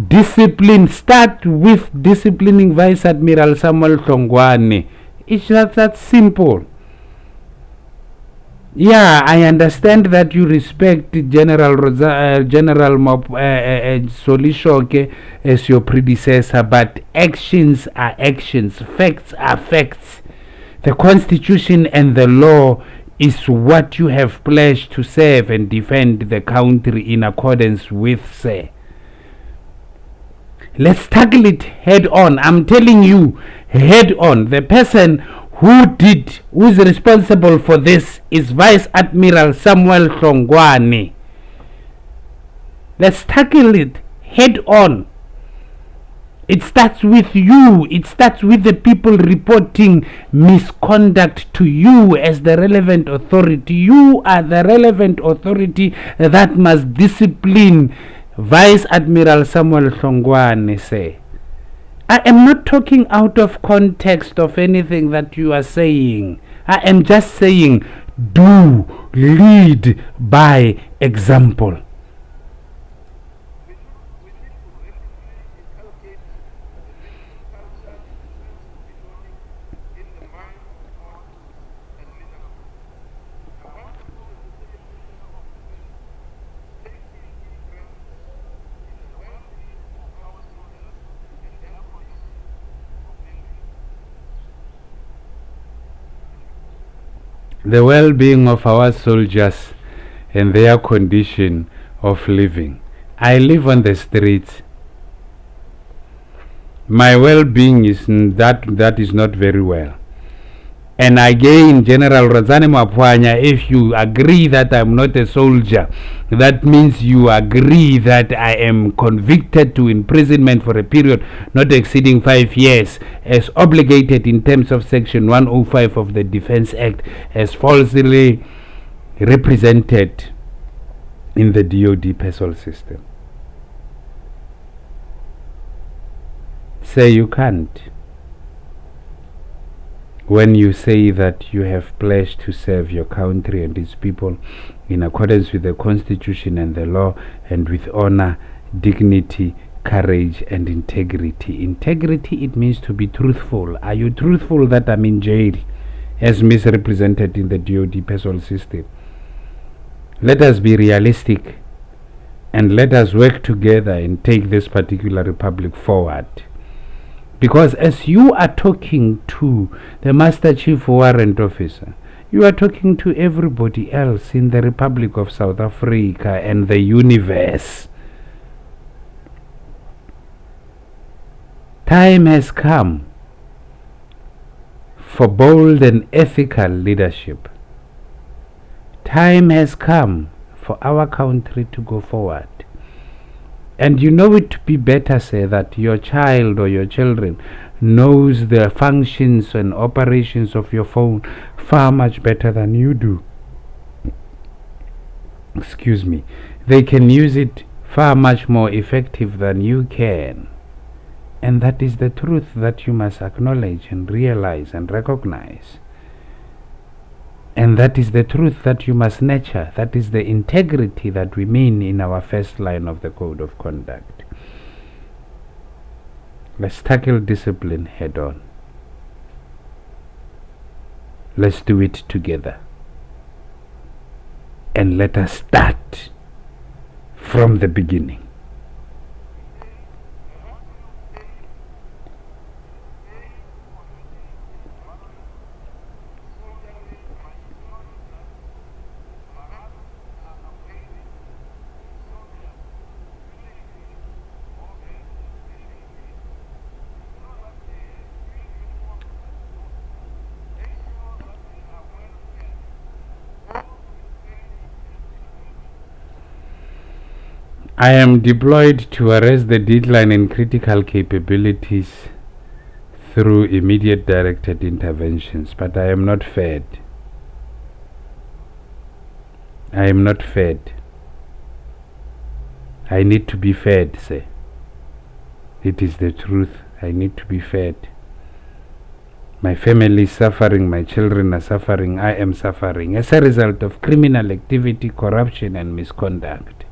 Discipline, start with disciplining Vice Admiral Samuel Hlongwane. It's just that simple. Yeah, I understand that you respect General Solishoke as your predecessor, but actions are actions, facts are facts. The Constitution and the law is what you have pledged to serve and defend the country in accordance with, sir. Let's tackle it head on. I'm telling you, head on. The person who is responsible for this is Vice Admiral Samuel Hlongwane. Let's tackle it head on. It starts with you. It starts with the people reporting misconduct to you as the relevant authority. You are the relevant authority that must discipline Vice Admiral Samuel Hlongwane, say. I am not talking out of context of anything that you are saying. I am just saying, do lead by example. The well-being of our soldiers and their condition of living. I live on the streets. My well-being is that is not very well. And again, General Maphwanya, if you agree that I'm not a soldier, that means you agree that I am convicted to imprisonment for a period not exceeding 5 years, as obligated in terms of Section 105 of the Defense Act, as falsely represented in the DOD PESOL system. Say you can't. When you say that you have pledged to serve your country and its people in accordance with the Constitution and the law, and with honor, dignity, courage and integrity. Integrity, it means to be truthful. Are you truthful that I'm in jail as misrepresented in the DOD PESOL system? Let us be realistic and let us work together and take this particular republic forward. Because as you are talking to the Master Chief Warrant Officer, you are talking to everybody else in the Republic of South Africa and the universe. Time has come for bold and ethical leadership. Time has come for our country to go forward. And you know it to be better, say, that your child or your children knows the functions and operations of your phone far much better than you do. Excuse me. They can use it far much more effective than you can. And that is the truth that you must acknowledge and realize and recognize. And that is the truth that you must nurture. That is the integrity that we mean in our first line of the Code of Conduct. Let's tackle discipline head on. Let's do it together. And let us start from the beginning. I am deployed to arrest the decline in critical capabilities through immediate directed interventions, but I am not fed. I am not fed. I need to be fed, say. It is the truth. I need to be fed. My family is suffering, my children are suffering, I am suffering as a result of criminal activity, corruption and misconduct.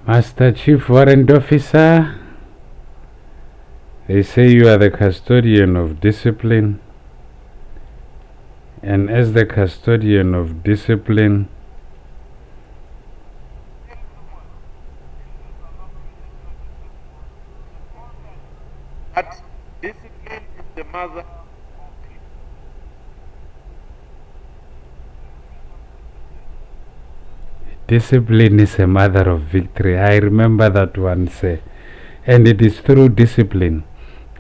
Master Chief Warrant Officer, they say you are the custodian of discipline, and as the custodian of discipline, that discipline is the mother. Discipline is a mother of victory. I remember that one, say. And it is through discipline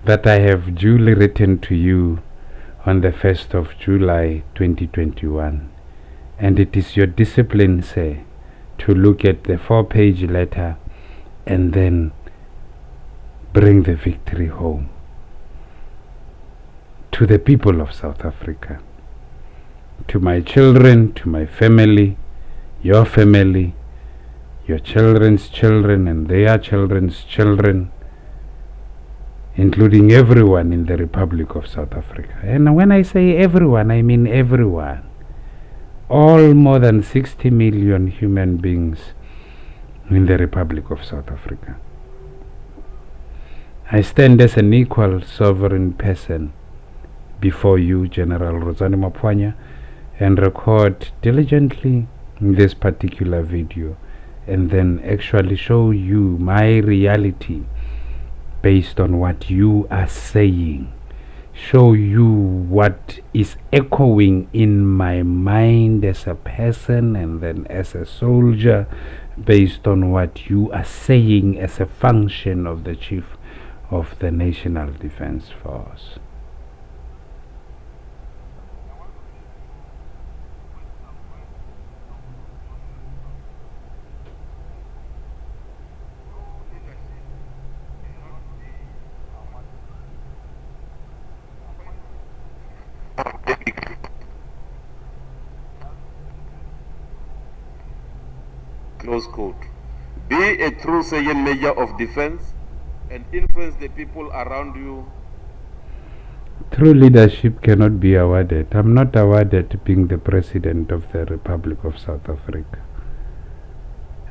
that I have duly written to you on the 1st of July 2021. And it is your discipline, say, to look at the 4-page letter and then bring the victory home to the people of South Africa, to my children, to my family, your family, your children's children and their children's children, including everyone in the Republic of South Africa. And when I say everyone, I mean everyone. All more than 60 million human beings in the Republic of South Africa. I stand as an equal sovereign person before you, General Rosani Maphwanya, and record diligently this particular video and then actually show you my reality based on what you are saying, show you what is echoing in my mind as a person and then as a soldier based on what you are saying as a function of the Chief of the National Defence Force. Close quote. Be a true sergeant major of defense and influence the people around you. True leadership cannot be awarded. I'm not awarded being the President of the Republic of South Africa.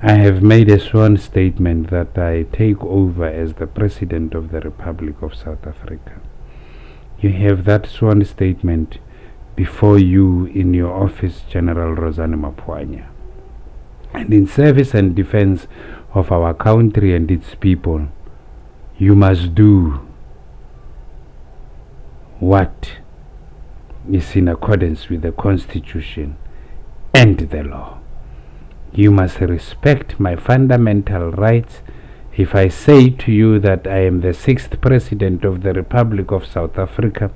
I have made a sworn statement that I take over as the President of the Republic of South Africa. You have that sworn statement before you in your office, General Rosane Maphwanya. And in service and defense of our country and its people, you must do what is in accordance with the Constitution and the law. You must respect my fundamental rights. If I say to you that I am the 6th President of the Republic of South Africa,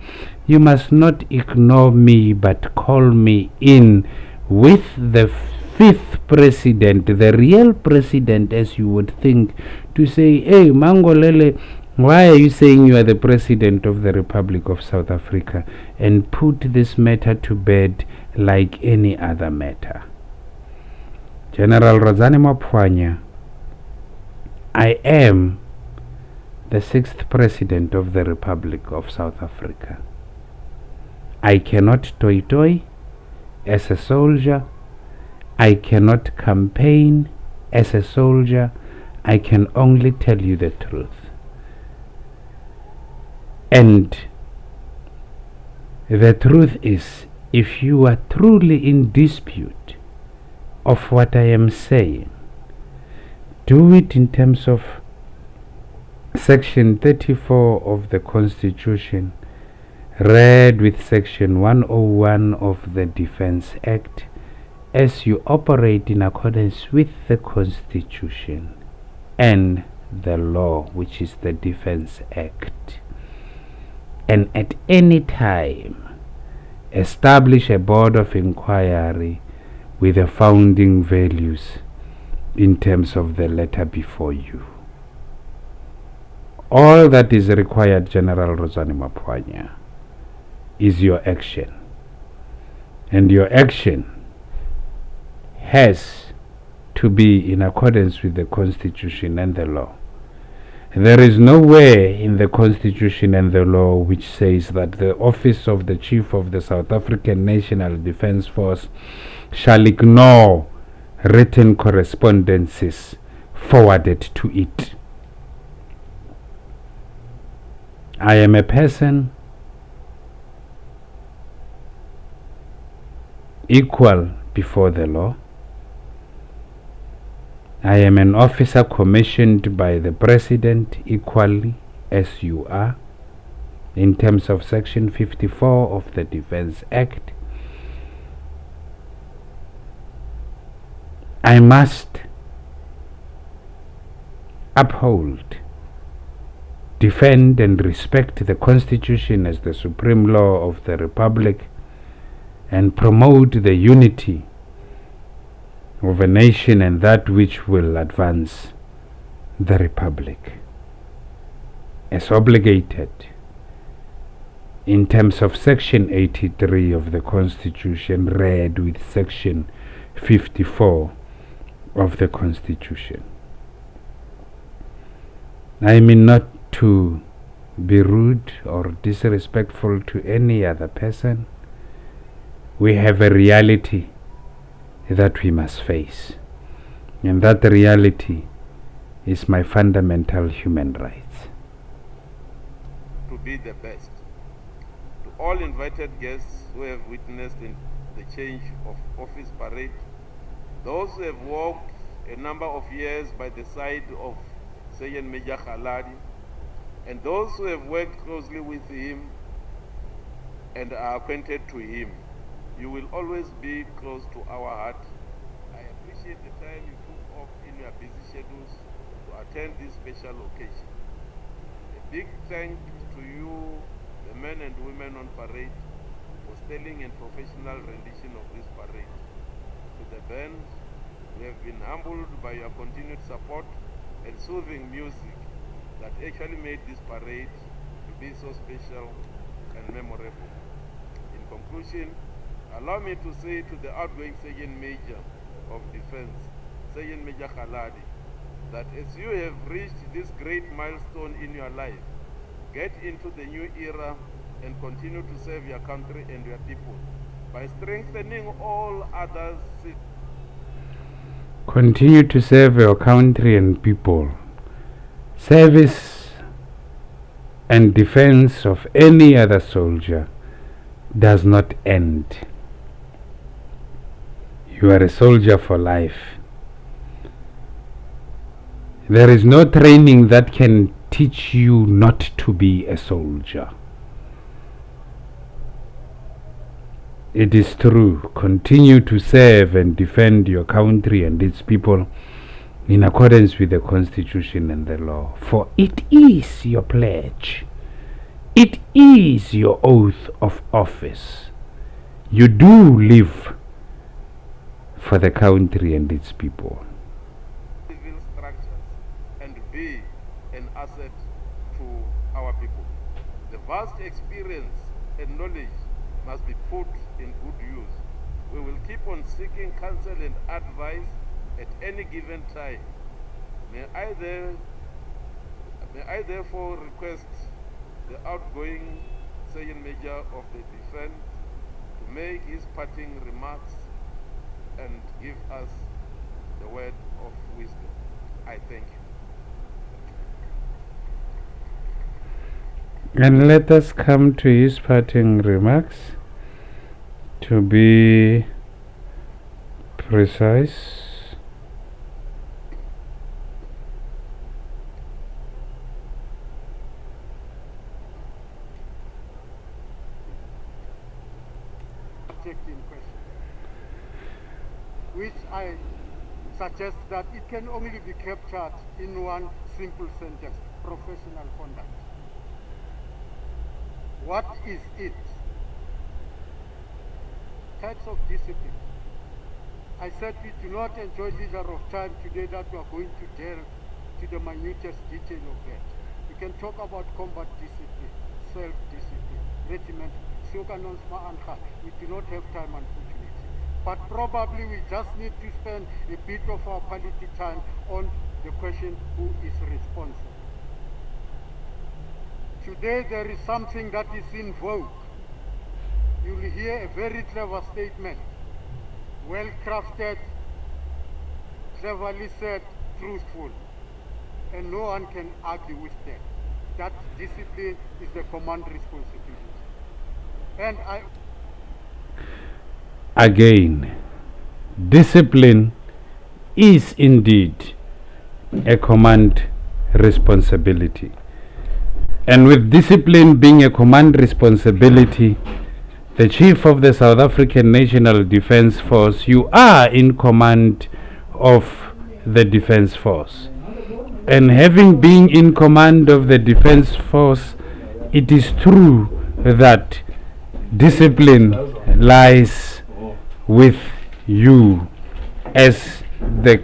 you must not ignore me but call me in with the 5th President, the real President as you would think, to say, hey, Mangolele, why are you saying you are the President of the Republic of South Africa, and put this matter to bed like any other matter. General Rosane Maphwanya, I am the 6th President of the Republic of South Africa. I cannot toy as a soldier. I cannot campaign as a soldier. I can only tell you the truth. And the truth is, if you are truly in dispute of what I am saying, do it in terms of Section 34 of the Constitution, read with Section 101 of the Defense Act, as you operate in accordance with the Constitution and the law, which is the Defense Act. And at any time, establish a board of inquiry with the founding values in terms of the letter before you. All that is required, General Rosane Maphwanya, is your action. And your action has to be in accordance with the Constitution and the law. There is nowhere in the Constitution and the law which says that the office of the Chief of the South African National Defence Force shall ignore written correspondences forwarded to it. I am a person equal before the law. I am an officer commissioned by the President equally as you are in terms of Section 54 of the Defense Act. I must uphold, defend and respect the Constitution as the supreme law of the Republic and promote the unity of a nation and that which will advance the Republic, as obligated in terms of Section 83 of the Constitution, read with Section 54 of the Constitution. I mean not to be rude or disrespectful to any other person. We have a reality that we must face, and that reality is my fundamental human rights. To be the best. To all invited guests who have witnessed the change of office parade, those who have walked a number of years by the side of Sergeant Major Khaladi, and those who have worked closely with him and are acquainted to him, you will always be close to our heart. I appreciate the time you took off in your busy schedules to attend this special occasion. A big thank to you, the men and women on parade, for sterling and professional rendition of this parade. To the band, we have been humbled by your continued support and soothing music that actually made this parade to be so special and memorable. In conclusion, allow me to say to the outgoing Sergeant Major of Defense, Sergeant Major Khaladi, that as you have reached this great milestone in your life, get into the new era and continue to serve your country and your people by strengthening all others. Continue to serve your country and people. Service and defense of any other soldier does not end. You are a soldier for life. There is no training that can teach you not to be a soldier. It is true. Continue to serve and defend your country and its people in accordance with the Constitution and the law. For it is your pledge. It is your oath of office. You do live for the country and its people. Civil structures and be an asset to our people. The vast experience and knowledge must be put in good use. We will keep on seeking counsel and advice at any given time. May I therefore request the outgoing Sergeant Major of the Defense to make his parting remarks and give us the word of wisdom. I thank you. And let us come to his parting remarks. To be precise, in question, which I suggest that it can only be captured in one simple sentence: professional conduct. What is it? Types of discipline. I said we do not enjoy leisure of time today that we are going to delve to the minutest detail of that. We can talk about combat discipline, self-discipline, regiment. We do not have time, unfortunately. But probably we just need to spend a bit of our quality time on the question, who is responsible? Today there is something that is in vogue. You will hear a very clever statement, well crafted, cleverly said, truthful, and no one can argue with that. That discipline is the command responsibility. And again, discipline is indeed a command responsibility. And with discipline being a command responsibility, the Chief of the South African National Defence Force, you are in command of the Defence Force. And having been in command of the Defence Force, it is true that discipline lies with you as the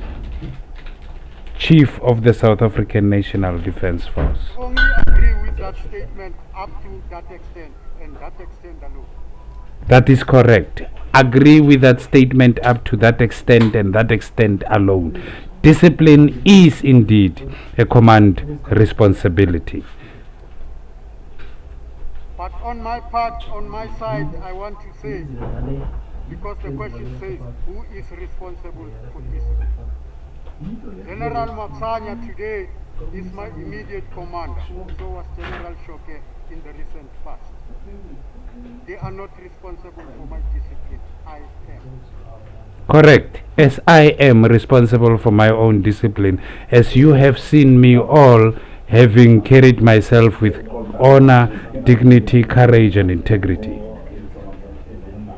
Chief of the South African National Defence Force. only agree with that statement up to that extent, and that extent alone. That is correct. Agree with that statement up to that extent and that extent alone. Discipline is indeed a command responsibility. But on my part, on my side, I want to say, because the question says, who is responsible for discipline? General Maphwanya today is my immediate commander. So was General Shoke in the recent past. They are not responsible for my discipline. I am. Correct. As I am responsible for my own discipline, as you have seen me all having carried myself with honor, dignity, courage, and integrity.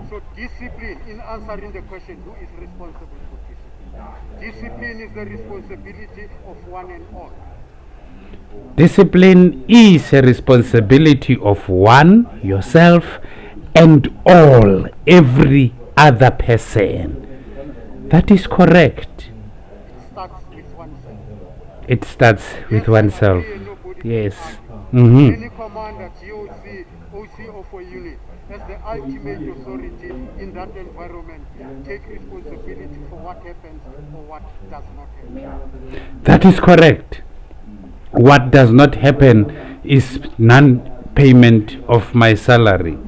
So discipline, in answering the question, who is responsible for discipline? Discipline is the responsibility of one and all. Discipline is a responsibility of one, yourself, and all, every other person. That is correct. It starts with oneself. It starts with Yes, oneself. I agree and nobody can Yes. argue. Any commander, GOC, OC of a unit, as the ultimate authority in that environment, take responsibility for what happens or what does not happen. That is correct. What does not happen is non-payment of my salary.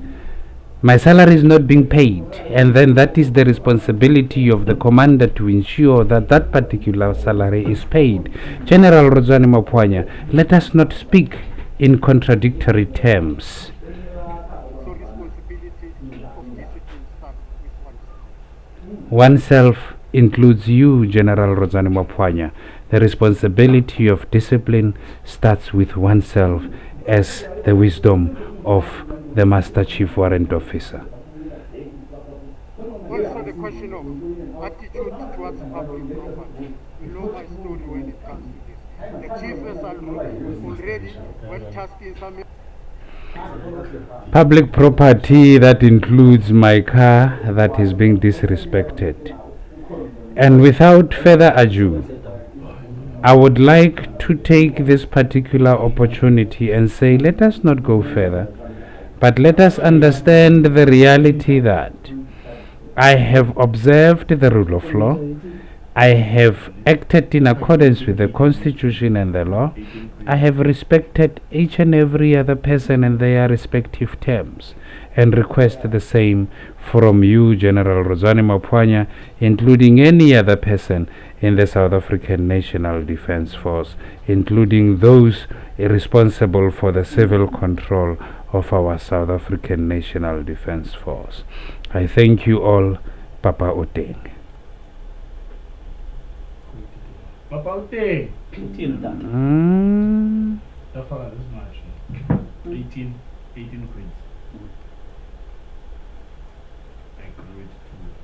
My salary is not being paid, and then that is the responsibility of the commander to ensure that that particular salary is paid. General Rozani Maphwanya, let us not speak in contradictory terms. So responsibility Oneself includes you, General Rosani Maphwanya. The responsibility of discipline starts with oneself as the wisdom of the Master Chief Warrant Officer. Also the question of attitude towards public property. You know my story when it comes to this. The chief has already when tasked in some Public property, that includes my car, that is being disrespected. And without further ado, I would like to take this particular opportunity and say, let us not go further, but let us understand the reality that I have observed the rule of law. I have acted in accordance with the Constitution and the law. I have respected each and every other person in their respective terms, and request the same from you, General Rosani Maphwanya, including any other person in the South African National Defence Force, including those responsible for the civil control of our South African National Defence Force. I thank you all. Papa O Teng. Papa O Teng. Mm. That's much. 18 queens.